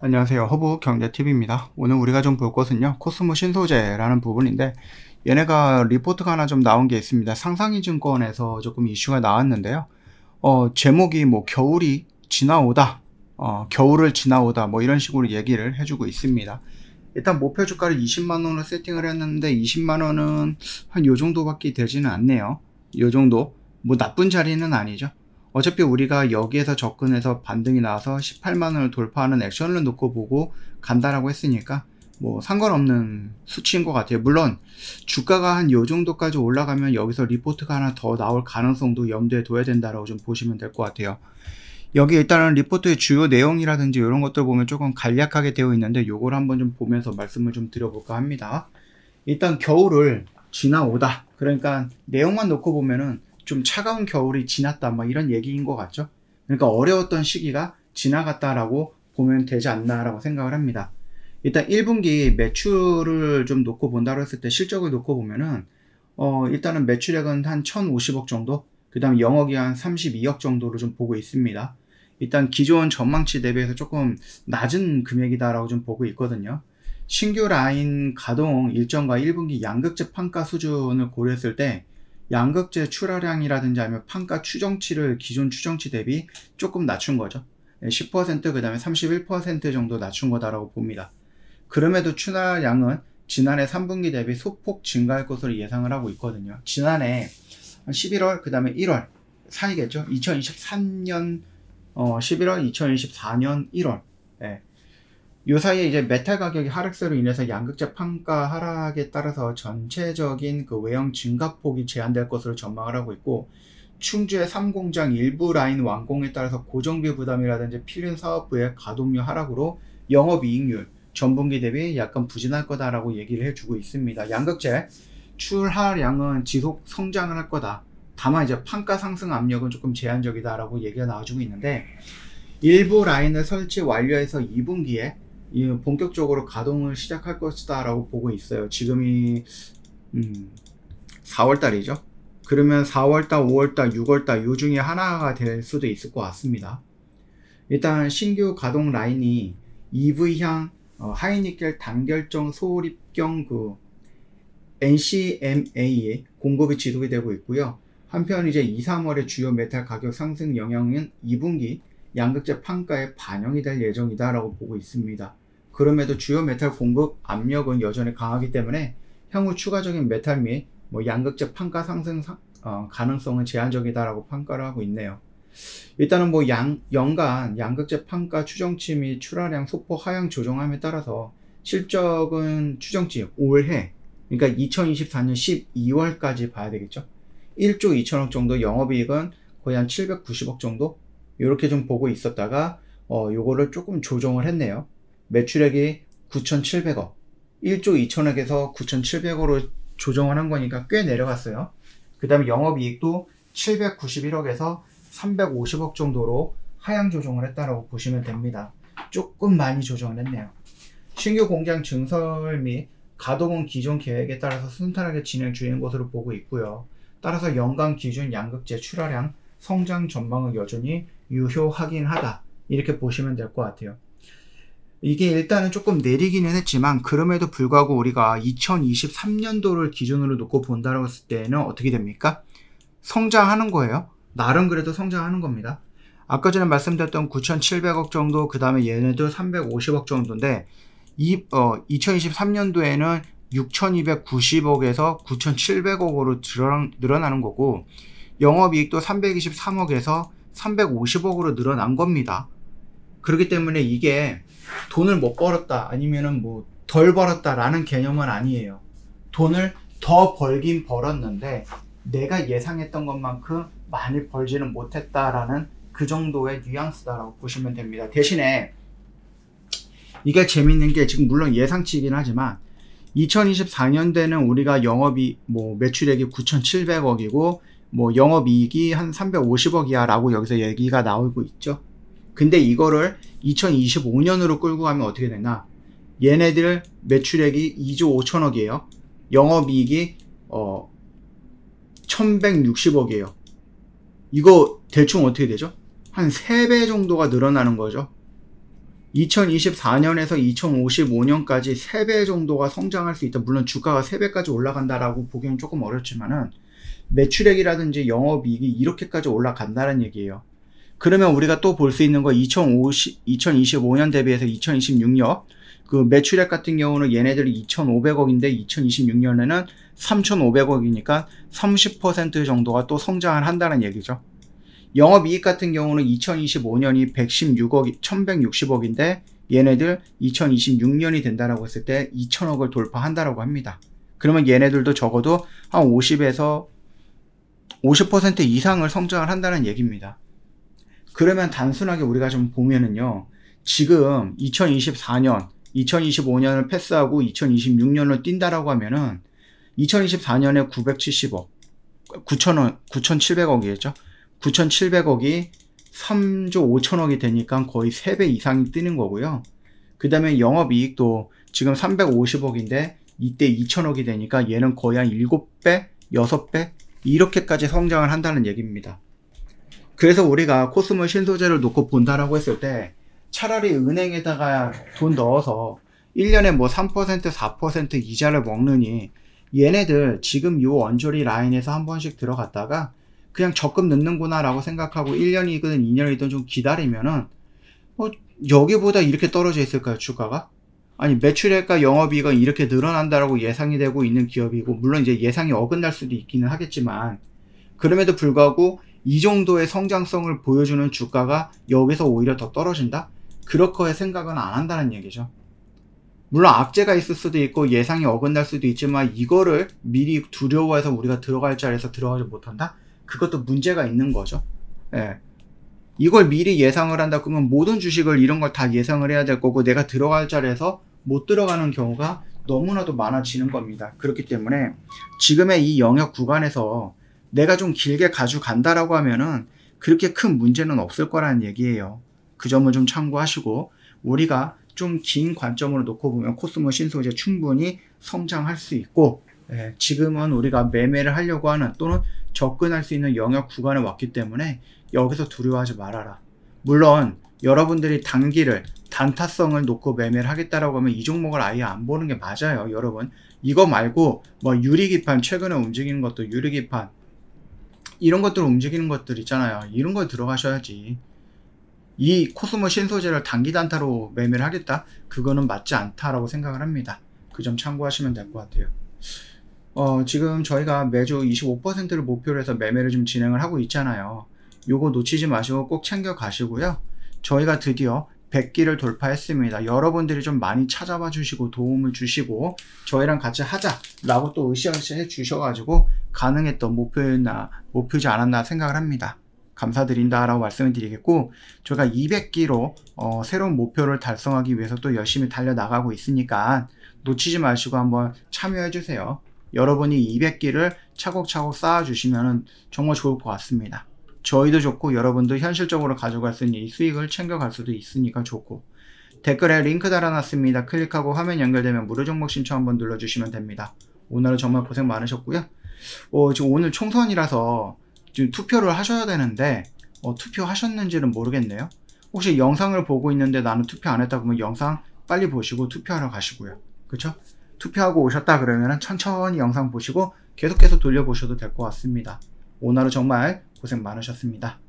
안녕하세요. 허브경제TV입니다. 오늘 우리가 좀 볼 것은요, 코스모 신소재라는 부분인데, 얘네가 리포트가 하나 좀 나온 게 있습니다. 상상이 증권에서 조금 이슈가 나왔는데요. 제목이 뭐 겨울이 지나오다, 겨울을 지나오다, 뭐 이런 식으로 얘기를 해주고 있습니다. 일단 목표 주가를 20만원으로 세팅을 했는데 20만원은 한 요 정도밖에 되지는 않네요. 요 정도. 뭐 나쁜 자리는 아니죠. 어차피 우리가 여기에서 접근해서 반등이 나와서 18만원을 돌파하는 액션을 놓고 보고 간다라고 했으니까 뭐 상관없는 수치인 것 같아요. 물론 주가가 한 요 정도까지 올라가면 여기서 리포트가 하나 더 나올 가능성도 염두에 둬야 된다라고 좀 보시면 될 것 같아요. 여기 일단은 리포트의 주요 내용이라든지 이런 것들 보면 조금 간략하게 되어 있는데 요걸 한번 좀 보면서 말씀을 좀 드려볼까 합니다. 일단 겨울을 지나오다, 그러니까 내용만 놓고 보면은 좀 차가운 겨울이 지났다, 뭐 이런 얘기인 것 같죠. 그러니까 어려웠던 시기가 지나갔다라고 보면 되지 않나라고 생각을 합니다. 일단 1분기 매출을 좀 놓고 본다고 했을 때 실적을 놓고 보면은 일단은 매출액은 한 1050억 정도, 그 다음에 영업이 한 32억 정도로 좀 보고 있습니다. 일단 기존 전망치 대비해서 조금 낮은 금액이다라고 좀 보고 있거든요. 신규 라인 가동 일정과 1분기 양극재 판가 수준을 고려했을 때 양극재 출하량이라든지 아니면 판가 추정치를 기존 추정치 대비 조금 낮춘 거죠. 10% 그 다음에 31% 정도 낮춘 거다라고 봅니다. 그럼에도 출하량은 지난해 3분기 대비 소폭 증가할 것으로 예상을 하고 있거든요. 지난해 11월 그 다음에 1월 사이겠죠. 2023년 11월 2024년 1월 요 사이에 이제 메탈 가격이 하락세로 인해서 양극재 판가 하락에 따라서 전체적인 그 외형 증가폭이 제한될 것으로 전망을 하고 있고, 충주의 3공장 일부 라인 완공에 따라서 고정비 부담이라든지 필름 사업부의 가동률 하락으로 영업이익률 전분기 대비 약간 부진할 거다라고 얘기를 해주고 있습니다. 양극재 출하량은 지속 성장을 할 거다. 다만 이제 판가 상승 압력은 조금 제한적이다라고 얘기가 나와주고 있는데, 일부 라인을 설치 완료해서 2분기에 본격적으로 가동을 시작할 것이다 라고 보고 있어요. 지금이 4월달이죠. 그러면 4월달, 5월달, 6월달 요 중에 하나가 될 수도 있을 것 같습니다. 일단 신규 가동 라인이 EV향 하이니켈 단결정 소립경 그 NCMA에 공급이 지속이 되고 있고요. 한편 이제 2, 3월의 주요 메탈 가격 상승 영향은 2분기 양극재 판가에 반영이 될 예정이다 라고 보고 있습니다. 그럼에도 주요 메탈 공급 압력은 여전히 강하기 때문에 향후 추가적인 메탈 및 양극재 판가 상승 가능성은 제한적이다 라고 평가를 하고 있네요. 일단은 연간 양극재 판가 추정치 및 출하량 소폭 하향 조정함에 따라서 실적은 추정치 올해, 그러니까 2024년 12월까지 봐야 되겠죠. 1조 2천억 정도, 영업이익은 거의 한 790억 정도 이렇게 좀 보고 있었다가 요거를 조금 조정을 했네요. 매출액이 9,700억, 1조 2천억에서 9,700억으로 조정을 한 거니까 꽤 내려갔어요. 그 다음에 영업이익도 791억에서 350억 정도로 하향 조정을 했다라고 보시면 됩니다. 조금 많이 조정을 했네요. 신규 공장 증설 및 가동은 기존 계획에 따라서 순탄하게 진행 중인 것으로 보고 있고요. 따라서 연간 기준 양극재 출하량 성장 전망은 여전히 유효하긴 하다, 이렇게 보시면 될 것 같아요. 이게 일단은 조금 내리기는 했지만 그럼에도 불구하고 우리가 2023년도를 기준으로 놓고 본다고 했을 때는 어떻게 됩니까? 성장하는 거예요. 나름 그래도 성장하는 겁니다. 아까 전에 말씀드렸던 9,700억 정도, 그 다음에 얘네도 350억 정도인데 2023년도에는 6,290억에서 9,700억으로 늘어나는 거고, 영업이익도 323억에서 350억으로 늘어난 겁니다. 그렇기 때문에 이게 돈을 못 벌었다 아니면은 덜 벌었다 라는 개념은 아니에요. 돈을 더 벌긴 벌었는데 내가 예상했던 것만큼 많이 벌지는 못했다라는 그 정도의 뉘앙스다라고 보시면 됩니다. 대신에 이게 재밌는 게, 지금 물론 예상치이긴 하지만 2024년대는 우리가 매출액이 9,700억이고 영업이익이 한 350억이야 라고 여기서 얘기가 나오고 있죠. 근데 이거를 2025년으로 끌고 가면 어떻게 되나, 얘네들 매출액이 2조 5천억이에요. 영업이익이 1160억이에요. 이거 대충 어떻게 되죠? 한 3배 정도가 늘어나는 거죠. 2024년에서 2055년까지 3배 정도가 성장할 수 있다. 물론 주가가 3배까지 올라간다라고 보기는 조금 어렵지만은 매출액이라든지 영업이익이 이렇게까지 올라간다는 얘기예요. 그러면 우리가 또 볼 수 있는 거 2025년 대비해서 2026년 그 매출액 같은 경우는 얘네들이 2,500억인데 2026년에는 3,500억이니까 30% 정도가 또 성장을 한다는 얘기죠. 영업이익 같은 경우는 2025년이 116억, 1160억인데 얘네들 2026년이 된다라고 했을 때 2,000억을 돌파한다라고 합니다. 그러면 얘네들도 적어도 한 50에서 50% 이상을 성장을 한다는 얘기입니다. 그러면 단순하게 우리가 좀 보면은요, 지금 2024년, 2025년을 패스하고 2026년을 뛴다라고 하면은 2024년에 970억, 9,700억이겠죠? 9,700억이 3조 5천억이 되니까 거의 3배 이상이 뜨는 거고요. 그 다음에 영업이익도 지금 350억인데 이때 2천억이 되니까 얘는 거의 한 7배, 6배 이렇게까지 성장을 한다는 얘기입니다. 그래서 우리가 코스모 신소재를 놓고 본다라고 했을 때 차라리 은행에다가 돈 넣어서 1년에 뭐 3%, 4% 이자를 먹느니 얘네들 지금 요 언저리 라인에서 한 번씩 들어갔다가 그냥 적금 넣는구나 라고 생각하고 1년이든 2년이든 좀 기다리면은 여기보다 이렇게 떨어져 있을까요, 주가가? 아니, 매출액과 영업이익은 이렇게 늘어난다라고 예상이 되고 있는 기업이고, 물론 이제 예상이 어긋날 수도 있기는 하겠지만, 그럼에도 불구하고 이 정도의 성장성을 보여주는 주가가 여기서 오히려 더 떨어진다? 그렇게 생각은 안 한다는 얘기죠. 물론 악재가 있을 수도 있고 예상이 어긋날 수도 있지만 이거를 미리 두려워해서 우리가 들어갈 자리에서 들어가지 못한다? 그것도 문제가 있는 거죠. 예. 이걸 미리 예상을 한다 그러면 모든 주식을 이런 걸 다 예상을 해야 될 거고 내가 들어갈 자리에서 못 들어가는 경우가 너무나도 많아지는 겁니다. 그렇기 때문에 지금의 이 영역 구간에서 내가 좀 길게 가져간다라고 하면은 그렇게 큰 문제는 없을 거라는 얘기예요. 그 점을 좀 참고하시고 우리가 좀 긴 관점으로 놓고 보면 코스모 신소재 충분히 성장할 수 있고 지금은 우리가 매매를 하려고 하는 또는 접근할 수 있는 영역 구간에 왔기 때문에 여기서 두려워하지 말아라. 물론 여러분들이 단기를 단타성을 놓고 매매를 하겠다라고 하면 이 종목을 아예 안 보는 게 맞아요. 여러분 이거 말고 뭐 유리기판 최근에 움직이는 것도 유리기판 이런 것들 움직이는 것들 있잖아요. 이런 걸 들어가셔야지. 이 코스모 신소재를 단기 단타로 매매를 하겠다? 그거는 맞지 않다라고 생각을 합니다. 그 점 참고하시면 될 것 같아요. 지금 저희가 매주 25%를 목표로 해서 매매를 좀 진행을 하고 있잖아요. 요거 놓치지 마시고 꼭 챙겨 가시고요. 저희가 드디어 100기를 돌파했습니다. 여러분들이 좀 많이 찾아봐 주시고 도움을 주시고 저희랑 같이 하자라고 또 으쌰으쌰 해 주셔가지고 가능했던 목표지 않았나 생각을 합니다. 감사드린다라고 말씀을 드리겠고 저희가 200기로 새로운 목표를 달성하기 위해서 또 열심히 달려나가고 있으니까 놓치지 마시고 한번 참여해 주세요. 여러분이 200기를 차곡차곡 쌓아주시면 정말 좋을 것 같습니다. 저희도 좋고 여러분도 현실적으로 가져갈 수 있는 이 수익을 챙겨갈 수도 있으니까 좋고 댓글에 링크 달아놨습니다. 클릭하고 화면 연결되면 무료 종목 신청 한번 눌러주시면 됩니다. 오늘은 정말 고생 많으셨고요. 지금 오늘 총선이라서 지금 투표를 하셔야 되는데 투표하셨는지는 모르겠네요. 혹시 영상을 보고 있는데 나는 투표 안 했다 그러면 영상 빨리 보시고 투표하러 가시고요. 그쵸? 투표하고 오셨다 그러면 천천히 영상 보시고 계속해서 돌려보셔도 될 것 같습니다. 오늘은 정말 고생 많으셨습니다.